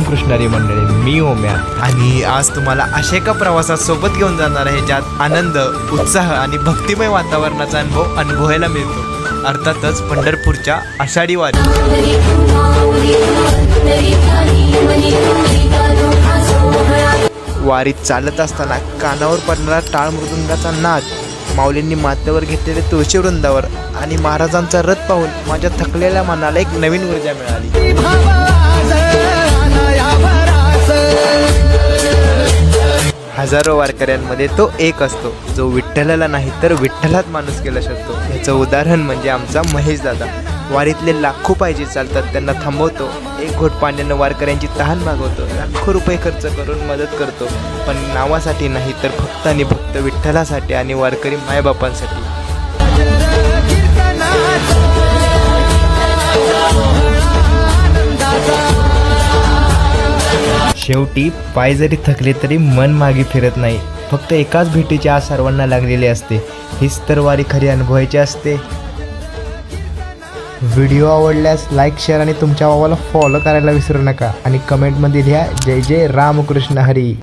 रामकृष्ण हरी मंडळी, मी ओम्या आणि आज तुम्हाला अशा एका प्रवासात सोबत घेऊन जाणार आहे ज्यात आनंद, उत्साह आणि भक्तिमय वातावरणाचा अनुभव अनुभवायला मिळतो। अर्थातच पंढरपूरच्या आषाढी वारी। वारीत चालत असताना कानावर पडणारा टाळ मृदुंगाचा नाद, माऊलींनी माथ्यावर घेतलेले तुळशी वृंदावर आणि महाराजांचा रथ पाहून माझ्या थकलेल्या मनाला एक नवीन ऊर्जा मिळाली। हजारो वारकऱ्यांमध्ये तो एक असतो जो विठ्ठलाला नाही तर विठ्ठलात माणूस केला शकतो। याचं उदाहरण म्हणजे आमचा महेश दादा। वारीतले लाखो पाहिजे चालतात, त्यांना थांबवतो, एक घोट पाण्यानं वारकऱ्यांची तहान भागवतो, लाखो रुपये खर्च करून मदत करतो, पण नावासाठी नाही तर फक्त आणि फक्त विठ्ठलासाठी आणि वारकरी मायबापांसाठी। शेवटी पाय जरी थकले तरी मन मागे फिरत नाही, फक्त एकाच भेटीची आज सर्वांना लागलेली असते। हीच तर वारी खरी अनुभवायची असते। व्हिडिओ आवडल्यास लाईक, शेअर आणि तुमच्या भावाला फॉलो करायला विसरू नका आणि कमेंटमध्ये लिहा जय जय रामकृष्ण हरी।